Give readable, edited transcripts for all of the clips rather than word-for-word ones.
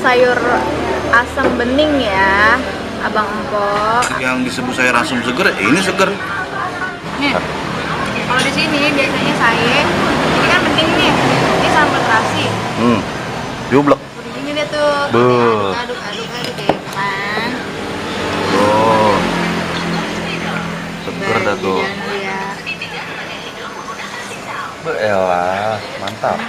sayur asam bening ya, Abang Empok. Yang disebut sayur asam seger, ini seger. Nih, kalau di sini biasanya ini kan bening nih, ini sambal terasi. Jublek. Begini deh tuh, aduk ya kan. Oh, seger dah tuh. Ya. Elah, mantap.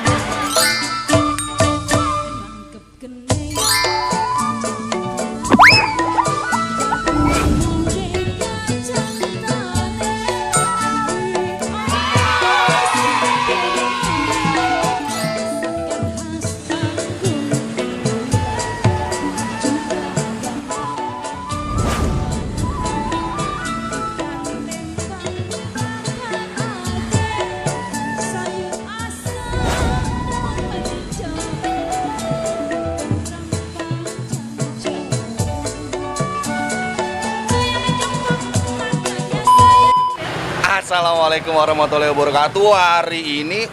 Assalamualaikum warahmatullahi wabarakatuh. Hari ini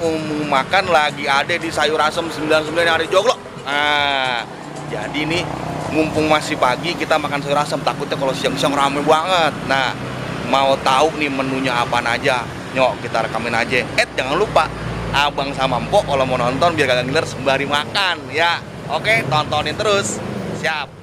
makan lagi ada di sayur asem 99 yang ada di Joglo. Nah, jadi nih mumpung masih pagi kita makan sayur asem. Takutnya kalau siang-siang rame banget. Nah, mau tahu nih menunya apaan aja? Nyok, kita rekamin aja. Jangan lupa Abang sama Mpok kalau mau nonton biar kagak ngiler sembari makan ya. Oke, tontonin terus. Siap.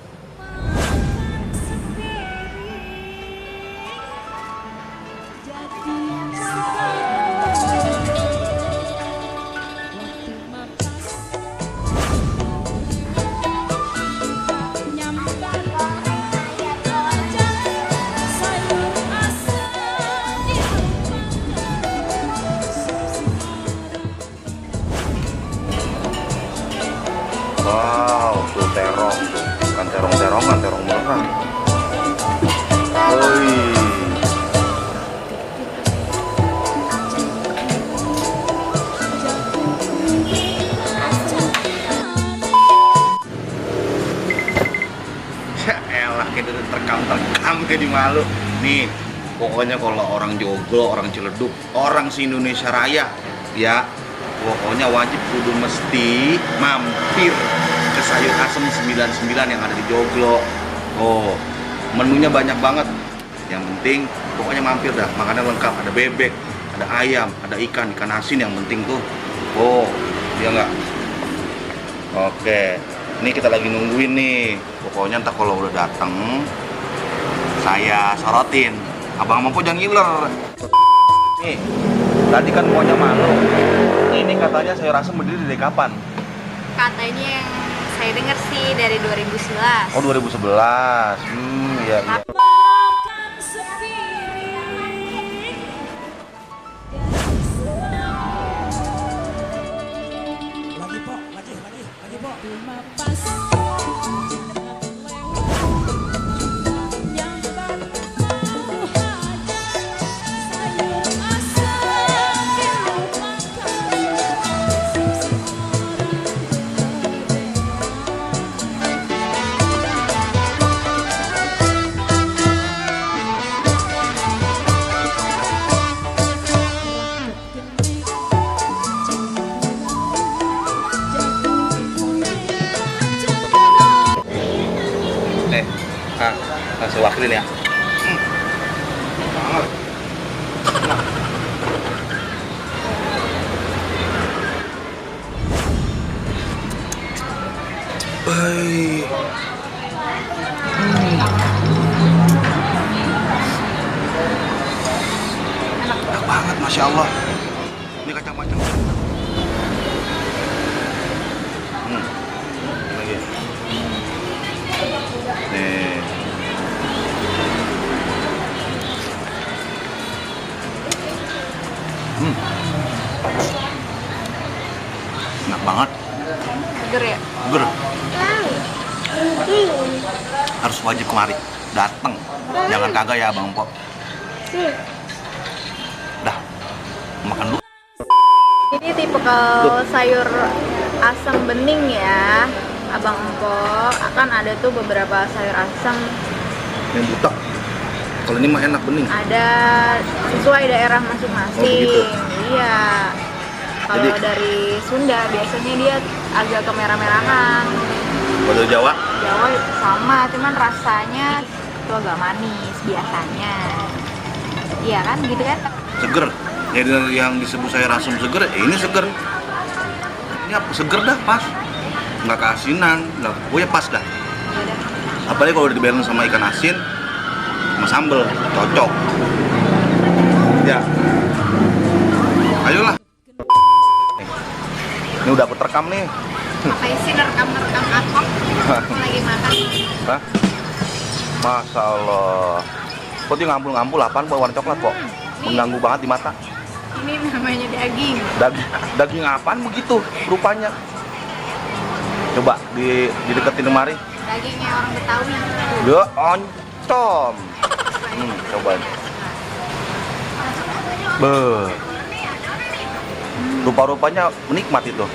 Wow, tuh terong tuh. Bukan terong-terongan, terong beneran. Oi. Ya elah, kita terkam jadi malu. Nih, pokoknya kalau orang Joglo, orang Ciledug, orang se-Indonesia Raya, ya pokoknya wajib kudu mesti mampir ke sayur asem 99 yang ada di Joglo. Oh, menunya banyak banget. Yang penting pokoknya mampir dah, makannya lengkap. Ada bebek, ada ayam, ada ikan asin yang penting tuh. Oh, iya nggak? Oke, ini kita lagi nungguin nih. Pokoknya entah kalau udah dateng, saya sorotin. Abang mau jangan ngiler. Nih, tadi kan maunya malu. Ini katanya sayur asem berdiri dari kapan? Katanya yang saya dengar sih dari 2011. Oh, 2011. Iya. Lagi Pok. Saya wakilin ya. Enak banget, Masya Allah. Ini kacang-kacang. Lagi. Nih. Enak banget. Seger ya? Seger. Harus wajib kemari. Dateng. Jangan kagak ya Bang Pok. Dah. Makan dulu. Ini tipe sayur asam bening ya, Abang Empok. Akan ada tuh beberapa sayur asam. Yang butek. Kalau ini mah enak bening. Ada sesuai daerah masing-masing. Oh, begitu? Iya. Kalau Jadi, dari Sunda biasanya dia agak kemerah-merahan. Bakso Jawa? Jawa sama, cuman rasanya itu agak manis biasanya. Iya kan, gitu kan? Seger. Jadi yang disebut sayur asem seger, ini seger. Ini apa? Seger dah, pas. Nggak keasinan, nggak, pokoknya pas dah. Yaudah. Apalagi kalau udah dibareng sama ikan asin, sama sambel, cocok. Ya. Ayolah. Nih. Ini udah aku terekam nih. Ngapain sih rekam-rekam aku? Aku lagi makan. Hah? Masya Allah. Kok dia ngampul-ngampul apaan warna coklat kok? Mengganggu banget di mata. Ini namanya daging. Daging apaan begitu rupanya? Coba dideketin kemari. Dagingnya orang Betawi. Ya oncom. Coba. Beuh. Rupa-rupanya menikmat itu.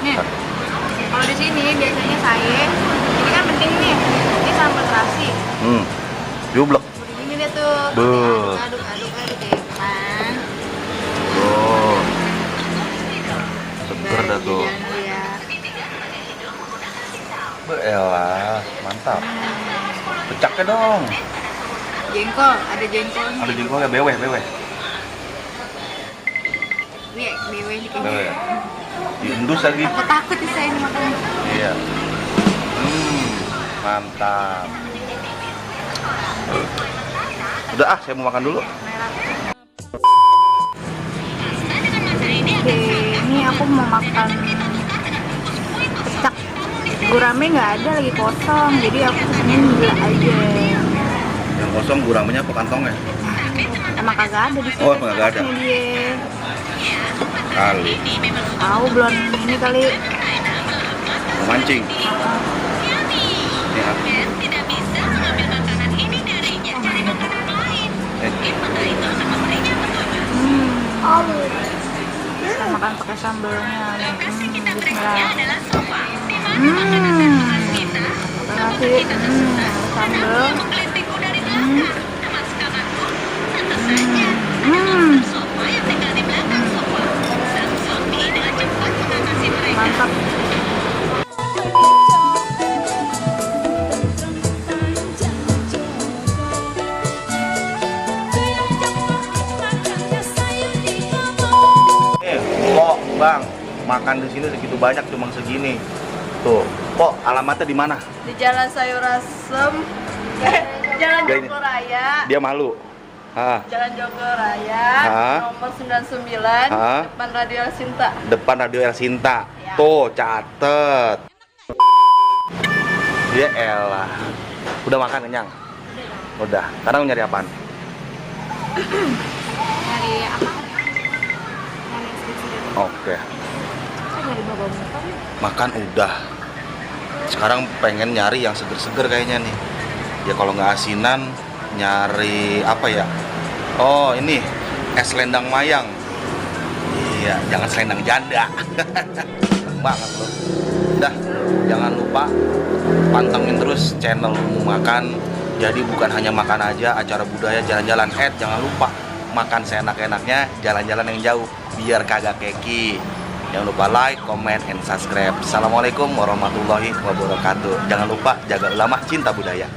Nih, kalau di sini biasanya saya, ini kan penting nih, ini sambal terasi. Jublek. Ini dia tuh, Beuh. aduk ya kan. Oh. Seger dah tuh. Elah, mantap. Pecaknya dong. Jengkol, ada jengkolnya. Ada jengkolnya, beweh. Nih, bewe nih Beweh. kayaknya. Diendus lagi. Aku takut sih saya ini makan. Iya. Mantap. Udah saya mau makan dulu. Oke, ini aku mau makan pecak. Gurame nggak ada, lagi kosong, jadi aku kesini ngambil aja. Yang kosong guramenya apa kantongnya? Emang kagak ada di sini. Oh, emang kagak ada. Ini dia. Kali. Tahu belum ini kali. Mau mancing. Ini apa? Kita makan pakai sambelnya nih. Bismillah. Pakai nasi. Sambel. Mantap. Kok bang makan di sini segitu banyak cuma segini tuh kok alamatnya di mana? Di Jalan Sayur Asem, Jalan Gak ini. Jogoraya, Dia malu. Jalan Jogoraya, Hah? nomor 99, Hah? depan Radio El Sinta. Depan Radio El Sinta. Ya. Tuh catet. Dia elah. Udah makan kenyang? Udah. Sekarang nyari apaan? Nyari apa? Nyari sedikit-sedikit. Oke. Saya nyari bawa motor nih. Makan udah. Sekarang pengen nyari yang seger-seger kayaknya nih. Ya kalau nggak asinan, nyari apa ya? Oh ini es selendang mayang. Iya, jangan selendang janda. Seneng banget loh. Udah, jangan lupa pantengin terus channel Lumu Makan. Jadi bukan hanya makan aja, acara budaya jalan-jalan. Jangan lupa makan seenak-enaknya, jalan-jalan yang jauh biar kagak keki. Jangan lupa like, comment, and subscribe. Assalamualaikum warahmatullahi wabarakatuh. Jangan lupa jaga ulama cinta budaya.